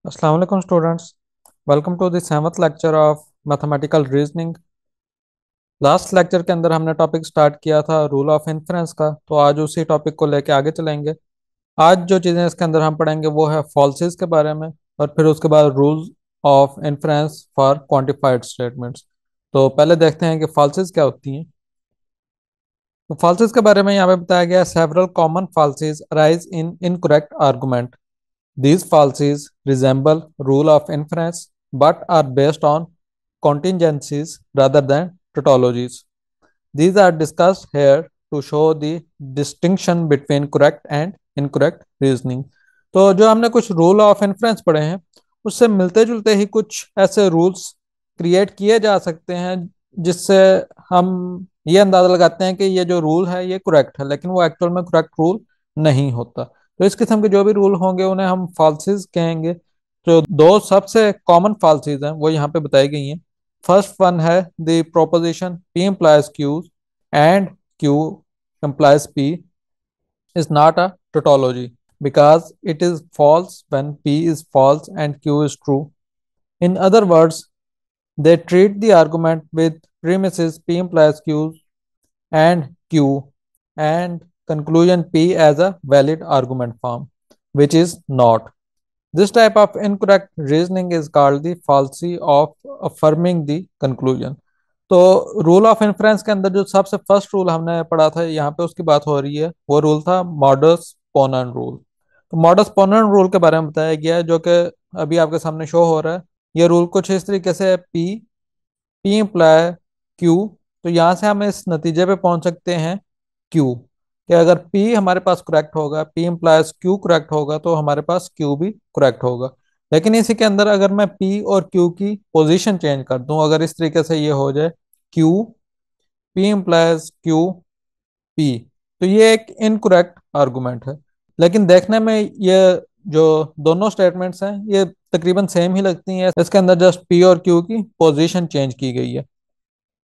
Assalamu alaikum students. Welcome to the seventh lecture of mathematical reasoning. Last lecture के अंदर हमने topic start किया था रूल ऑफ इन्फ्रेंस का, तो आज उसी टॉपिक को लेके आगे चलेंगे। आज जो चीज़ें इसके अंदर हम पढ़ेंगे वो है फॉल्सेस के बारे में, और फिर उसके बाद rules of inference for quantified statements. तो पहले देखते हैं कि फॉल्सेस क्या होती हैं। तो फॉल्सेस के बारे में यहाँ पे बताया गया है, several common falsies arise in incorrect argument. These falsies resemble rule of inference but are based on contingencies rather than tautologies. These are discussed here to show the distinction between correct and incorrect reasoning. तो जो हमने कुछ rule of inference पढ़े हैं उससे मिलते जुलते ही कुछ ऐसे रूल्स क्रिएट किए जा सकते हैं जिससे हम ये अंदाजा लगाते हैं कि ये जो रूल है ये करेक्ट है, लेकिन वो एक्चुअल में करेक्ट रूल नहीं होता। तो इस किस्म के जो भी रूल होंगे उन्हें हम फॉल्सिस कहेंगे। जो दो सबसे कॉमन फॉल्सिस हैं वो यहाँ पे बताई गई हैं। फर्स्ट वन है the proposition P implies Q and Q implies P is not a tautology because it is false when P is false and Q is true. In other words, they treat the argument with premises P implies Q and Q and conclusion P as a valid argument form, which is not. This type of incorrect reasoning is called the fallacy of affirming the conclusion. तो rule of inference के अंदर जो सबसे first rule हमने पढ़ा था यहाँ पे उसकी बात हो रही है, वो रूल था मॉडस पोनेंट रूल। तो मॉडस पोनेंट रूल के बारे में बताया गया है, जो कि अभी आपके सामने शो हो रहा है। ये रूल कुछ इस तरीके से है, पी इम्प्लाई क्यू। तो यहाँ से हम इस नतीजे पे पहुंच सकते हैं क्यू, कि अगर पी हमारे पास करेक्ट होगा, पी इम्प्लाइज क्यू करेक्ट होगा, तो हमारे पास क्यू भी करेक्ट होगा। लेकिन इसी के अंदर अगर मैं पी और क्यू की पोजीशन चेंज कर दूं, अगर इस तरीके से ये हो जाए Q P implies Q P, तो ये एक इनकरेक्ट आर्गुमेंट है। लेकिन देखने में ये जो दोनों स्टेटमेंट्स हैं ये तकरीबन सेम ही लगती हैं। इसके अंदर जस्ट पी और क्यू की पोजीशन चेंज की गई है।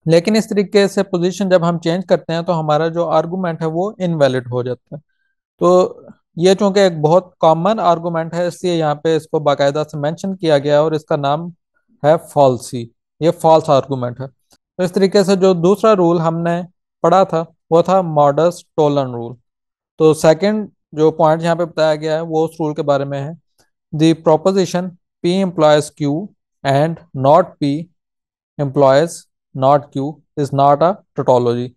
लेकिन इस तरीके से पोजीशन जब हम चेंज करते हैं तो हमारा जो आर्गुमेंट है वो इनवैलिड हो जाता है। तो ये चूंकि एक बहुत कॉमन आर्गुमेंट है, इसलिए यहाँ पे इसको बाकायदा से मेंशन किया गया है और इसका नाम है फॉल्सी। ये फॉल्स आर्गुमेंट है। तो इस तरीके से जो दूसरा रूल हमने पढ़ा था वो था मॉडस टोलन रूल। तो सेकंड जो पॉइंट यहाँ पे बताया गया है वो उस रूल के बारे में है, the proposition P implies Q and not P implies not q is not a tautology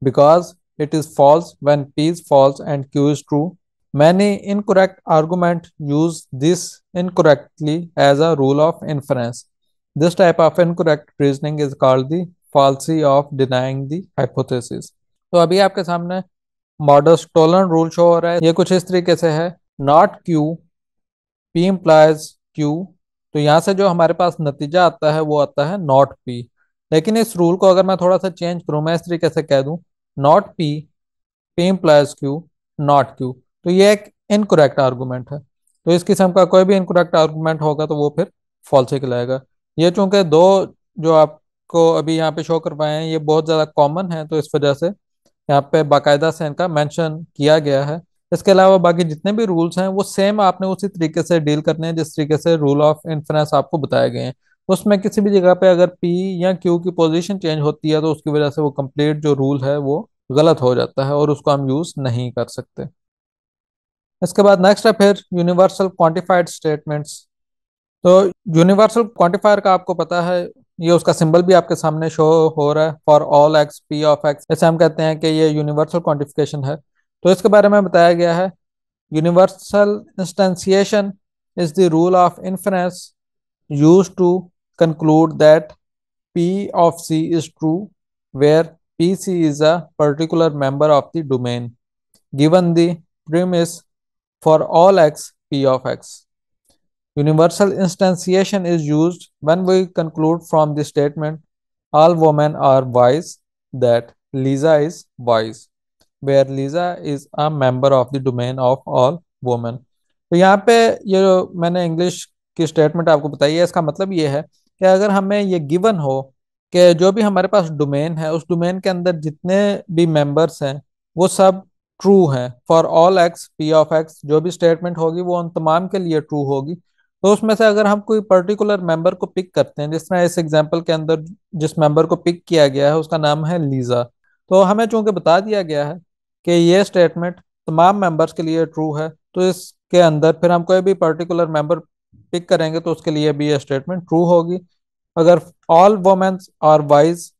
because it is false when p is false and q is true. Many incorrect arguments use this incorrectly as a rule of inference. This type of incorrect reasoning is called the fallacy of denying the hypothesis. तो अभी आपके सामने modus Tollens rule show हो रहा है। ये कुछ इस तरीके से है, not Q P implies Q. तो यहाँ से जो हमारे पास नतीजा आता है वो आता है नॉट पी। लेकिन इस रूल को अगर मैं थोड़ा सा चेंज करूँ, मैं इस तरीके से कह दूँ not P P implies Q not Q, तो ये एक इनकरेक्ट आर्गूमेंट है। तो इस किस्म का कोई भी इनकरेक्ट आर्गूमेंट होगा तो वो फिर फॉल्स ही कहलाएगा। ये चूंकि दो जो आपको अभी यहाँ पे शो करवाए हैं ये बहुत ज़्यादा कॉमन है, तो इस वजह से यहाँ पे बाकायदा से इनका मेंशन किया गया है। इसके अलावा बाकी जितने भी रूल्स हैं वो सेम आपने उसी तरीके से डील करने हैं जिस तरीके से रूल ऑफ इन्फरेंस आपको बताए गए हैं। उसमें किसी भी जगह पे अगर पी या क्यू की पोजीशन चेंज होती है तो उसकी वजह से वो कंप्लीट जो रूल है वो गलत हो जाता है और उसको हम यूज नहीं कर सकते। इसके बाद नेक्स्ट है फिर यूनिवर्सल क्वांटिफाइड स्टेटमेंट्स। तो यूनिवर्सल क्वांटिफायर का आपको पता है, ये उसका सिंबल भी आपके सामने शो हो रहा है, for all x P of x. ऐसे हम कहते हैं कि ये यूनिवर्सल क्वांटिफिकेशन है। तो इसके बारे में बताया गया है, universal instantiation is the rule of inference used to conclude that P of C is true where PC is a particular member of the domain given the premise for all x P of x. Universal instantiation is used when we conclude from the statement all women are wise that Lisa is wise, where Lisa is a member of the domain of all women. तो यहाँ पे ये जो मैंने English की statement आपको बताई है इसका मतलब ये है कि अगर हमें ये गिवन हो कि जो भी हमारे पास डोमेन है उस डोमेन के अंदर जितने भी मेंबर्स हैं वो सब ट्रू हैं for all x P of x, जो भी स्टेटमेंट होगी वो उन तमाम के लिए ट्रू होगी। तो उसमें से अगर हम कोई पर्टिकुलर मेंबर को पिक करते हैं, जिस तरह इस एग्जांपल के अंदर जिस मेंबर को पिक किया गया है उसका नाम है लीजा, तो हमें चूंकि बता दिया गया है कि ये स्टेटमेंट तमाम मेंबर्स के लिए ट्रू है, तो इसके अंदर फिर हम कोई भी पर्टिकुलर मेंबर पिक करेंगे तो उसके लिए भी ये स्टेटमेंट ट्रू होगी। अगर ऑल वोमेन्स आर वाइज,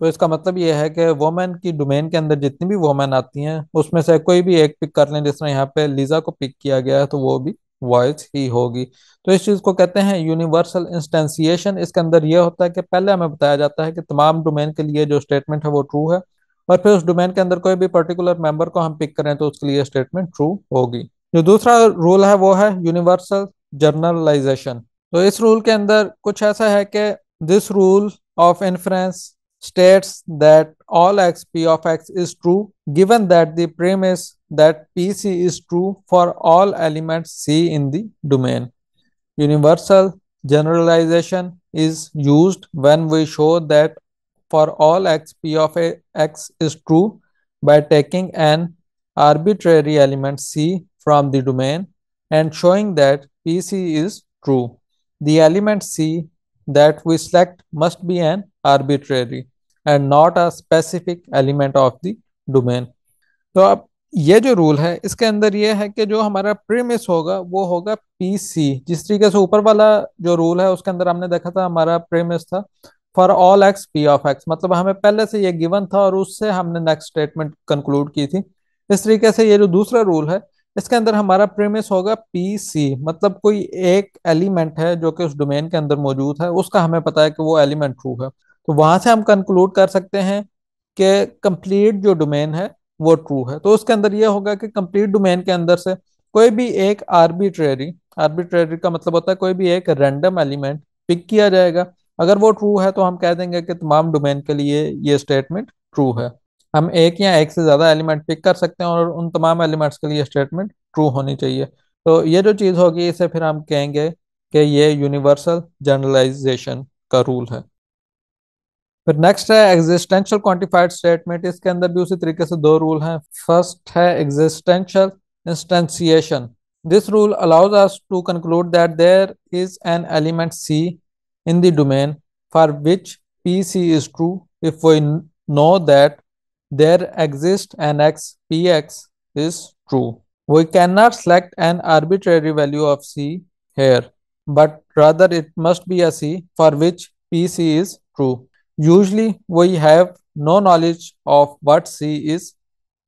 तो इसका मतलब ये है कि वोमेन की डोमेन के अंदर जितनी भी वोमेन आती हैं उसमें से कोई भी एक पिक कर लें, जिस तरह यहाँ पे लीजा को पिक किया गया है तो वो भी वाइज ही होगी। तो इस चीज को कहते हैं यूनिवर्सल इंस्टेंसिएशन। इसके अंदर यह होता है कि पहले हमें बताया जाता है कि तमाम डोमेन के लिए जो स्टेटमेंट है वो ट्रू है, और फिर उस डोमेन के अंदर कोई भी पर्टिकुलर मेंबर को हम पिक करें तो उसके लिए स्टेटमेंट ट्रू होगी। जो दूसरा रूल है वो है यूनिवर्सल जर्नलाइजेशन। तो इस रूल के अंदर कुछ ऐसा है कि this rule of inference states that all x p of x is true given that the premise that pc is true for all elements c in the domain. Universal generalization is used when we show that for all x p of x is true by taking an arbitrary element c from the domain and showing that pc is true. The element c that we select must be an arbitrary and not a specific element of the domain. तो अब ये जो rule है इसके अंदर ये है कि जो हमारा प्रीमिस होगा वो होगा पीसी। जिस तरीके से ऊपर वाला जो रूल है उसके अंदर हमने देखा था हमारा प्रीमिस था for all x P of X, मतलब हमें पहले से ये गिवन था और उससे हमने नेक्स्ट स्टेटमेंट कंक्लूड की थी। इस तरीके से ये जो दूसरा रूल है इसके अंदर हमारा प्रीमिस होगा पीसी, मतलब कोई एक एलिमेंट है जो कि उस डोमेन के अंदर मौजूद है, उसका हमें पता है कि वो एलिमेंट ट्रू है, तो वहां से हम कंक्लूड कर सकते हैं कि कंप्लीट जो डोमेन है वो ट्रू है। तो उसके अंदर ये होगा कि कंप्लीट डोमेन के अंदर से कोई भी एक आर्बिट्रेरी, आर्बिट्रेरी का मतलब होता है कोई भी एक रैंडम एलिमेंट पिक किया जाएगा। अगर वो ट्रू है तो हम कह देंगे कि तमाम डोमेन के लिए ये स्टेटमेंट ट्रू है। हम एक या एक से ज्यादा एलिमेंट पिक कर सकते हैं और उन तमाम एलिमेंट्स के लिए स्टेटमेंट ट्रू होनी चाहिए। तो ये जो चीज होगी इसे फिर हम कहेंगे कि ये यूनिवर्सल जनरलाइजेशन का रूल है। फिर नेक्स्ट है एग्जिस्टेंशियल क्वांटिफाइड स्टेटमेंट। इसके अंदर भी उसी तरीके से दो रूल हैं। फर्स्ट है existential instantiation. This rule allows us to conclude that there is an element C in the domain for which P C is true if we know that there exist an X P X is true. We cannot select an arbitrary value of C here, but rather it must be a C for which PC is true. Usually, we have no knowledge of what C is,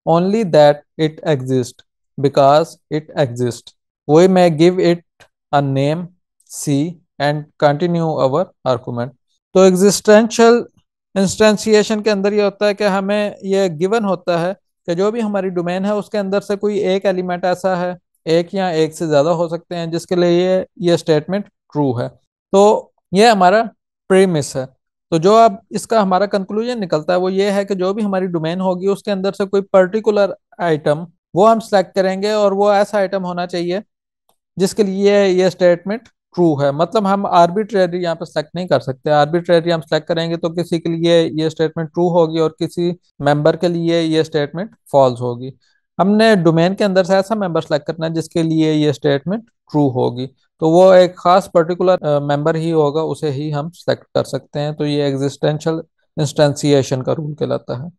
only that it exists because it exists. We may give it a name C and continue our argument. तो existential इंस्टेंसिएशन के अंदर ये होता है कि हमें ये given होता है कि जो भी हमारी डोमेन है उसके अंदर से कोई एक एलिमेंट ऐसा है, एक या एक से ज्यादा हो सकते हैं, जिसके लिए ये स्टेटमेंट ट्रू है। तो ये हमारा प्रीमिस है। तो जो अब इसका हमारा कंक्लूजन निकलता है वो ये है कि जो भी हमारी डोमेन होगी उसके अंदर से कोई पर्टिकुलर आइटम वो हम सेलेक्ट करेंगे और वो ऐसा आइटम होना चाहिए जिसके लिए ये स्टेटमेंट ट्रू है। मतलब हम आर्बिट्रेरी यहाँ पे सेलेक्ट नहीं कर सकते। आर्बिट्रेरी हम सेलेक्ट करेंगे तो किसी के लिए ये स्टेटमेंट ट्रू होगी और किसी मेंबर के लिए ये स्टेटमेंट फॉल्स होगी। हमने डोमेन के अंदर से ऐसा मेंबर सेलेक्ट करना है जिसके लिए ये स्टेटमेंट ट्रू होगी, तो वो एक खास पर्टिकुलर मेंबर ही होगा, उसे ही हम सेलेक्ट कर सकते हैं। तो ये एग्जिस्टेंशियल इंस्टेंसिएशन का रूल कहलाता है।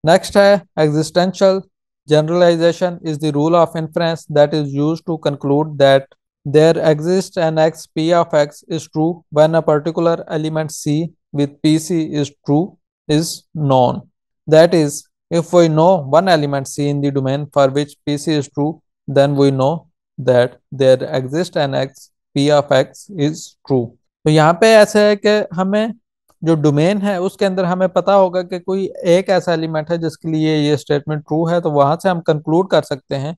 नेक्स्ट है existential generalization is the rule of inference that is used to conclude that there exists an x p of x is true when a particular element c with pc is true is known. That is, if we know one element c in the domain for which pc is true, then we know that there exists an x p of x is true. तो यहाँ पे ऐसे है कि हमें जो domain है उसके अंदर हमें पता होगा कि कोई एक ऐसा एलिमेंट है जिसके लिए ये स्टेटमेंट ट्रू है, तो वहां से हम कंक्लूड कर सकते हैं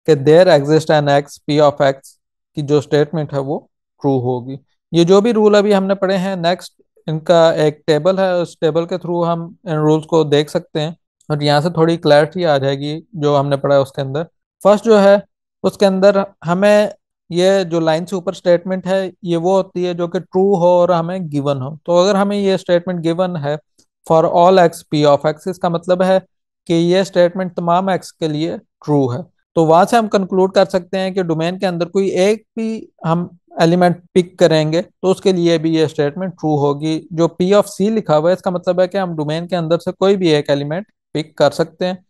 कि there exist an X P of X की जो स्टेटमेंट है वो ट्रू होगी। ये जो भी रूल अभी हमने पढ़े हैं, नेक्स्ट इनका एक टेबल है, उस टेबल के थ्रू हम इन रूल्स को देख सकते हैं और यहाँ से थोड़ी क्लैरिटी आ जाएगी जो हमने पढ़ा है उसके अंदर। फर्स्ट जो है उसके अंदर हमें ये जो लाइन से ऊपर स्टेटमेंट है ये वो होती है जो कि ट्रू हो और हमें गिवन हो। तो अगर हमें ये स्टेटमेंट गिवन है for all x P of x, इसका मतलब है कि ये स्टेटमेंट तमाम एक्स के लिए ट्रू है। तो वहां से हम कंक्लूड कर सकते हैं कि डोमेन के अंदर कोई एक भी हम एलिमेंट पिक करेंगे तो उसके लिए भी ये स्टेटमेंट ट्रू होगी। जो पी ऑफ सी लिखा हुआ है इसका मतलब है कि हम डोमेन के अंदर से कोई भी एक एलिमेंट पिक कर सकते हैं,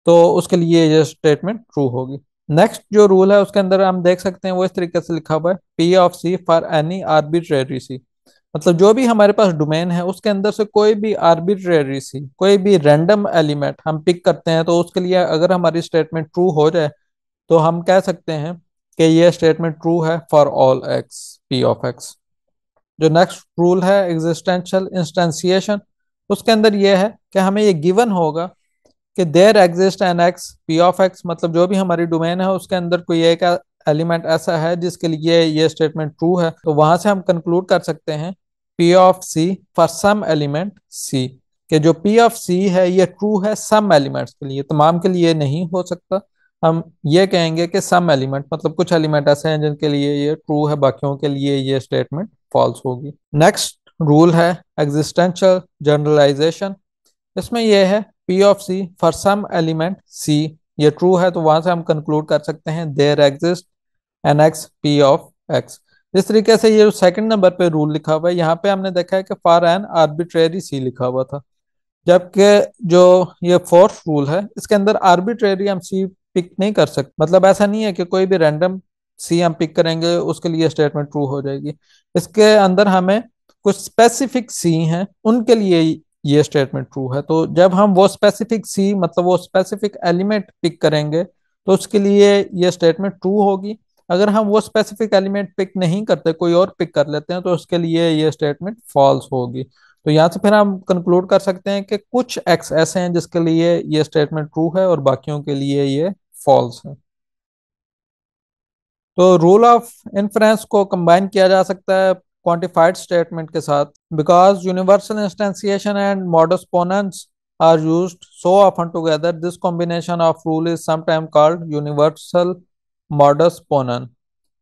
तो उसके लिए ये स्टेटमेंट ट्रू होगी। नेक्स्ट जो रूल है उसके अंदर हम देख सकते हैं वो इस तरीके से लिखा हुआ है, P of C for any arbitrary C. मतलब जो भी हमारे पास डोमेन है उसके अंदर से कोई भी आर्बिट्रेरी सी, कोई भी रैंडम एलिमेंट हम पिक करते हैं, तो उसके लिए अगर हमारी स्टेटमेंट ट्रू हो जाए तो हम कह सकते हैं कि ये स्टेटमेंट ट्रू है for all x P of x. जो नेक्स्ट रूल है एग्जिस्टेंशियल इंस्टेंसिएशन, उसके अंदर ये है कि हमें ये गिवन होगा कि there exist an X P of X. मतलब जो भी हमारी डोमेन है उसके अंदर कोई एक एलिमेंट ऐसा है जिसके लिए ये स्टेटमेंट ट्रू है, तो वहां से हम कंक्लूड कर सकते हैं P of C for some element C, कि जो पी ऑफ सी है ये ट्रू है सम एलिमेंट्स के लिए, तमाम के लिए नहीं हो सकता। हम ये कहेंगे कि सम एलिमेंट मतलब कुछ एलिमेंट ऐसे हैं जिनके लिए ये ट्रू है, बाकियों के लिए ये स्टेटमेंट फॉल्स होगी। नेक्स्ट रूल है एग्जिस्टेंशियल जनरलाइजेशन। इसमें यह है P of C for some element C, ये ट्रू है, तो वहां से हम कंक्लूड कर सकते हैं there exist an X P of X. इस तरीके से ये सेकंड नंबर पे रूल लिखा हुआ है, यहाँ पे हमने देखा है कि फॉर एन आर्बिट्रेरी सी लिखा हुआ था, जबकि जो ये फोर्थ रूल है इसके अंदर आर्बिट्रेरी हम सी पिक नहीं कर सकते। मतलब ऐसा नहीं है कि कोई भी रैंडम सी हम पिक करेंगे उसके लिए स्टेटमेंट ट्रू हो जाएगी। इसके अंदर हमें कुछ स्पेसिफिक सी हैं उनके लिए ये स्टेटमेंट ट्रू है, तो जब हम वो स्पेसिफिक सी मतलब वो स्पेसिफिक एलिमेंट पिक करेंगे तो उसके लिए ये स्टेटमेंट ट्रू होगी। अगर हम वो स्पेसिफिक एलिमेंट पिक नहीं करते, कोई और पिक कर लेते हैं, तो उसके लिए ये स्टेटमेंट फॉल्स होगी। तो यहाँ से फिर हम कंक्लूड कर सकते हैं कि कुछ एक्स ऐसे हैं जिसके लिए ये स्टेटमेंट ट्रू है और बाकियों के लिए ये फॉल्स है। तो रूल ऑफ इन्फ्रेंस को कंबाइन किया जा सकता है क्वांटिफाइड स्टेटमेंट के साथ, because universal instantiation and modus ponens are used so often together, this combination of rule is sometime called universal modus ponens.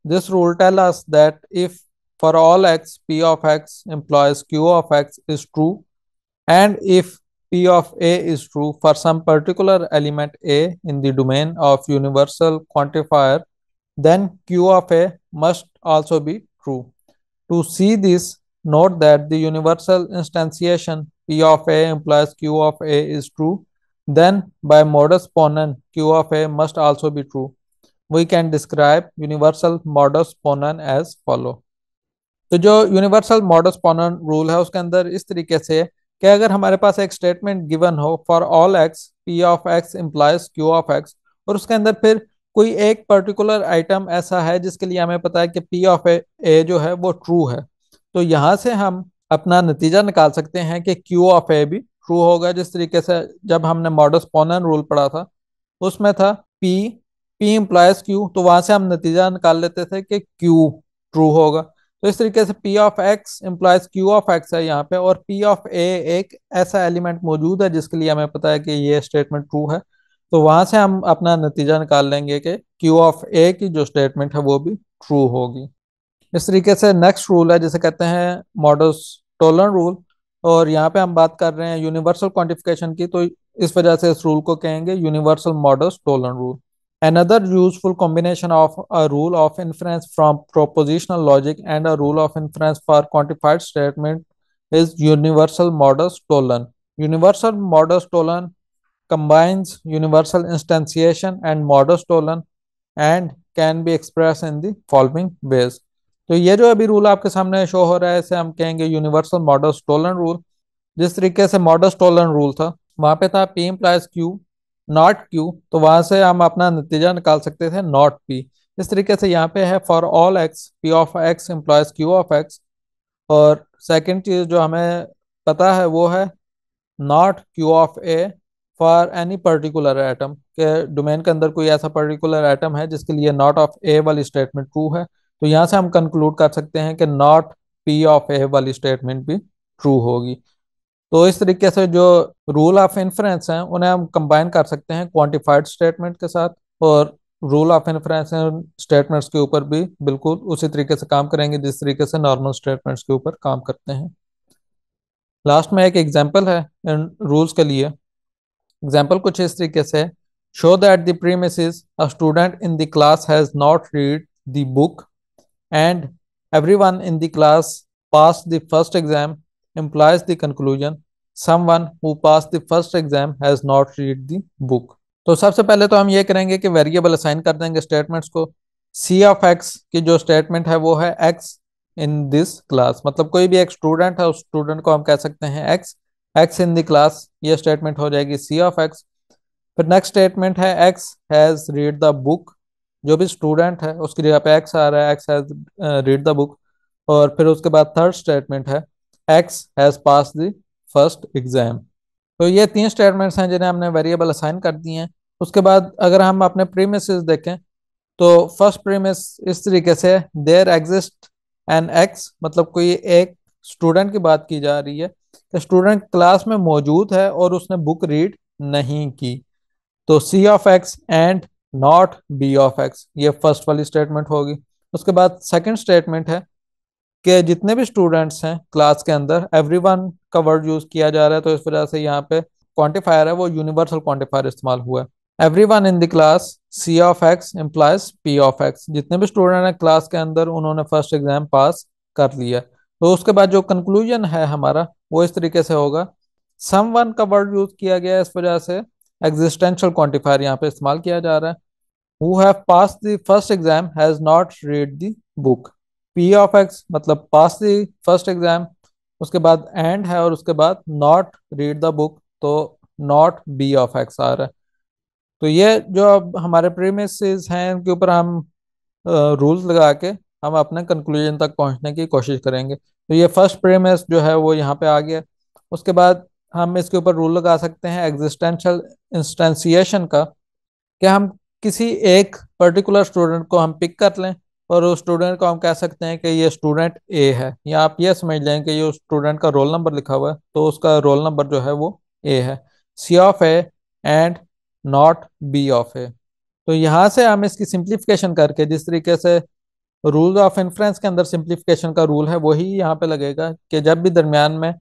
This rule tells us that if for all x, p of x implies q of x is true, and if p of a is true for some particular element a in the domain of universal quantifier, then q of a must also be true. To see this, note that the universal instantiation p of a implies q of a is true, then by modus ponens q of a must also be true. We can describe universal modus ponens as follow। तो जो universal modus पोनेंस rule है उसके अंदर इस तरीके से है कि अगर हमारे पास एक स्टेटमेंट गिवन हो for all x P of X implies Q of x, और उसके अंदर फिर कोई एक पर्टिकुलर आइटम ऐसा है जिसके लिए हमें पता है कि पी ऑफ ए जो है वो ट्रू है, तो यहाँ से हम अपना नतीजा निकाल सकते हैं कि क्यू ऑफ ए भी ट्रू होगा। जिस तरीके से जब हमने मॉडस पोनेंस रूल पढ़ा था उसमें था पी, पी इम्प्लाइज क्यू, तो वहां से हम नतीजा निकाल लेते थे कि क्यू ट्रू होगा। तो इस तरीके से P of X implies Q of x है यहाँ पे, और पी ऑफ ए एक ऐसा एलिमेंट मौजूद है जिसके लिए हमें पता है कि ये स्टेटमेंट ट्रू है, तो वहां से हम अपना नतीजा निकाल लेंगे कि क्यू ऑफ ए की जो स्टेटमेंट है वो भी ट्रू होगी। इस तरीके से नेक्स्ट रूल है जिसे कहते हैं मॉडस टोलन रूल, और यहाँ पे हम बात कर रहे हैं यूनिवर्सल क्वांटिफिकेशन की, तो इस वजह से इस रूल को कहेंगे universal modus Tollens rule. Another useful combination of a rule of inference from propositional logic and a rule of inference for quantified statement is universal modus tollens. Universal modus tollens combines universal instantiation and modus tollens and can be expressed in the following ways। तो ये जो अभी rule आपके सामने show हो रहा है इसे हम कहेंगे यूनिवर्सल मॉडस टोलन रूल। जिस तरीके से मॉडस टोलन रूल था वहां पे था P implies Q not Q, तो वहां से हम अपना नतीजा निकाल सकते थे नॉट पी। इस तरीके से यहाँ पे है for all x P of X implies Q of x, और सेकंड चीज जो हमें पता है वो है not Q of A for any particular atom, के डोमेन के अंदर कोई ऐसा पर्टिकुलर एटम है जिसके लिए नॉट ऑफ ए वाली स्टेटमेंट ट्रू है, तो यहाँ से हम कंक्लूड कर सकते हैं कि नॉट पी ऑफ ए वाली स्टेटमेंट भी ट्रू होगी। तो इस तरीके से जो रूल ऑफ इन्फ्रेंस हैं उन्हें हम कंबाइन कर सकते हैं क्वांटिफाइड स्टेटमेंट के साथ, और रूल ऑफ इन्फ्रेंस स्टेटमेंट्स के ऊपर भी बिल्कुल उसी तरीके से काम करेंगे जिस तरीके से नॉर्मल स्टेटमेंट्स के ऊपर काम करते हैं। लास्ट में एक एग्जांपल है इन रूल्स के लिए। एग्जांपल कुछ इस तरीके से है Show that the premises a student in the class has not read the book and everyone in the class passed the first exam implies the conclusion someone who passed the first exam has not read the book. तो सबसे पहले तो हम ये करेंगे कि variable assign कर देंगे स्टेटमेंट्स को। सी ऑफ एक्स की जो स्टेटमेंट है वो है एक्स इन दिस क्लास, मतलब कोई भी एक स्टूडेंट है, उस स्टूडेंट को हम कह सकते हैं x. X in the class, ये स्टेटमेंट हो जाएगी सी ऑफ एक्स। फिर नेक्स्ट स्टेटमेंट है x has read the book, जो भी स्टूडेंट है उसकी जगह पे एक्स आ रहा है, x has read the book. और फिर उसके बाद थर्ड स्टेटमेंट है x has pass the first exam. तो ये तीन स्टेटमेंट्स हैं जिन्हें हमने वेरिएबल असाइन कर दिए हैं। उसके बाद अगर हम अपने प्रीमिसेस देखें तो फर्स्ट प्रीमिस इस तरीके से देयर एग्जिस्ट एन एक्स, मतलब कोई एक स्टूडेंट की बात की जा रही है कि स्टूडेंट क्लास में मौजूद है और उसने बुक रीड नहीं की। तो C of X and not B of X, ये फर्स्ट वाली स्टेटमेंट होगी। उसके बाद सेकंड स्टेटमेंट है कि जितने भी स्टूडेंट्स हैं क्लास के अंदर, एवरीवन का वर्ड यूज किया जा रहा है, तो इस वजह से यहाँ पे क्वांटिफायर है वो यूनिवर्सल क्वांटिफायर इस्तेमाल हुआ है। Everyone in the class C of X implies P of X, जितने भी स्टूडेंट हैं क्लास के अंदर उन्होंने फर्स्ट एग्जाम पास कर लिया। तो उसके बाद जो कंक्लूजन है हमारा वो इस तरीके से होगा, समवन का वर्ड यूज किया गया है, इस वजह से एग्जिस्टेंशियल क्वांटिफायर यहाँ पे इस्तेमाल किया जा रहा है। Who have pass the first exam has not read the book, P of X मतलब पास द फर्स्ट एग्जाम, उसके बाद एंड है और उसके बाद नॉट रीड द बुक, तो नॉट बी ऑफ एक्स आ रहा है। तो ये जो अब हमारे प्रीमिसेस हैं इनके ऊपर हम रूल्स लगा के हम अपने कंक्लूजन तक पहुंचने की कोशिश करेंगे। तो ये फर्स्ट प्रीमिस जो है वो यहाँ पे आ गया। उसके बाद हम इसके ऊपर रूल लगा सकते हैं एग्जिस्टेंशियल इंस्टेंसिएशन का, कि हम किसी एक पर्टिकुलर स्टूडेंट को हम पिक कर लें और उस स्टूडेंट को हम कह सकते हैं कि ये स्टूडेंट ए है, या आप ये समझ लें कि ये उस स्टूडेंट का रोल नंबर लिखा हुआ है तो उसका रोल नंबर जो है वो ए है। C of A and not B of A. तो यहाँ से हम इसकी सिंप्लीफिकेशन करके, जिस तरीके से रूल ऑफ इन्फ्रेंस के अंदर सिंप्लीफिकेशन का रूल है वही यहाँ पे लगेगा, कि जब भी दरमियान में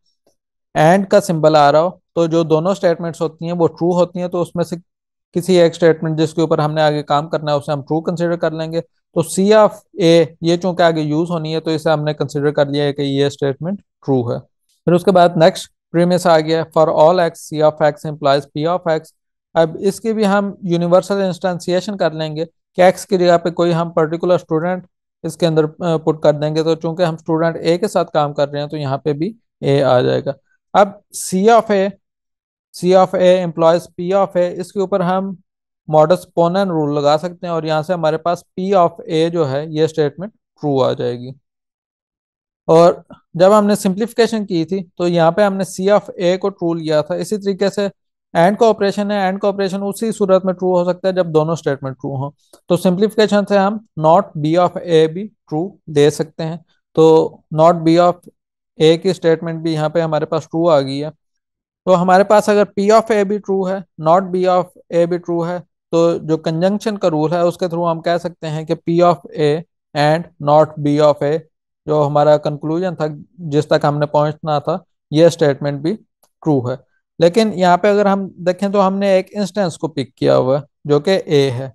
एंड का सिंबल आ रहा हो तो जो दोनों स्टेटमेंट्स होती हैं वो ट्रू होती हैं, तो उसमें से किसी एक स्टेटमेंट जिसके ऊपर हमने आगे काम करना है उसे हम ट्रू कंसिडर कर लेंगे। तो सी ऑफ ए ये चूंकि आगे यूज होनी है तो इसे हमने कंसिडर कर लिया है कि ये स्टेटमेंट ट्रू है। फिर उसके बाद नेक्स्ट प्रीमिस आ गया, for all X C of X implies P of X. अब इसकी भी हम यूनिवर्सल इंस्टेंसिएशन कर लेंगे कि एक्स की जगह पे कोई हम पर्टिकुलर स्टूडेंट इसके अंदर पुट कर देंगे, तो चूंकि हम स्टूडेंट ए के साथ काम कर रहे हैं तो यहाँ पे भी ए आ जाएगा। अब C of A implies P of A, इसके ऊपर हम मॉडस पोनेन रूल लगा सकते हैं और यहाँ से हमारे पास पी ऑफ ए जो है ये स्टेटमेंट ट्रू आ जाएगी। और जब हमने सिंप्लीफिकेशन की थी तो यहाँ पे हमने सी ऑफ ए को ट्रू लिया था। इसी तरीके से एंड का ऑपरेशन है, एंड का ऑपरेशन उसी सूरत में ट्रू हो सकता है जब दोनों स्टेटमेंट ट्रू हो। तो सिंप्लीफिकेशन से हम नॉट बी ऑफ ए भी ट्रू दे सकते हैं। तो नॉट बी ऑफ ए की स्टेटमेंट भी यहाँ पे हमारे पास ट्रू आ गई है। तो हमारे पास अगर पी ऑफ ए भी ट्रू है, नॉट बी ऑफ ए भी ट्रू है, तो जो कंजंक्शन का रूल है उसके थ्रू हम कह सकते हैं कि P of A and not B of A, जो हमारा कंक्लूजन था जिस तक हमने पहुंचना था, ये स्टेटमेंट भी ट्रू है। लेकिन यहाँ पे अगर हम देखें तो हमने एक इंस्टेंस को पिक किया हुआ है जो कि ए है।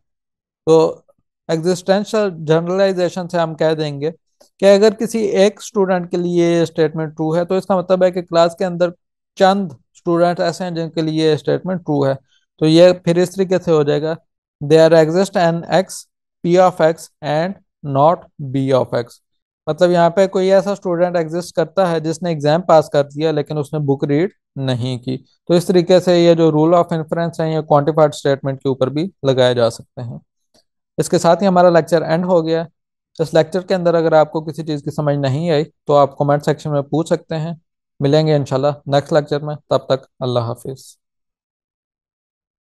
तो एग्जिस्टेंशियल जनरलाइजेशन से हम कह देंगे कि अगर किसी एक स्टूडेंट के लिए ये स्टेटमेंट ट्रू है तो इसका मतलब है कि क्लास के अंदर चंद स्टूडेंट ऐसे हैं जिनके लिए ये स्टेटमेंट ट्रू है। तो ये फिर इस तरीके से हो जाएगा, there exist an X P of X and not B of X. मतलब यहाँ पे कोई ऐसा स्टूडेंट एग्जिस्ट करता है जिसने एग्जाम पास कर दिया लेकिन उसने बुक रीड नहीं की। तो इस तरीके से ये जो रूल ऑफ इन्फ्रेंस है ये क्वांटिफाइड स्टेटमेंट के ऊपर भी लगाए जा सकते हैं। इसके साथ ही हमारा लेक्चर एंड हो गया है। इस लेक्चर के अंदर अगर आपको किसी चीज़ की समझ नहीं आई तो आप कमेंट सेक्शन में पूछ सकते हैं। मिलेंगे इंशाल्लाह नेक्स्ट लेक्चर में, तब तक अल्लाह हाफिज़।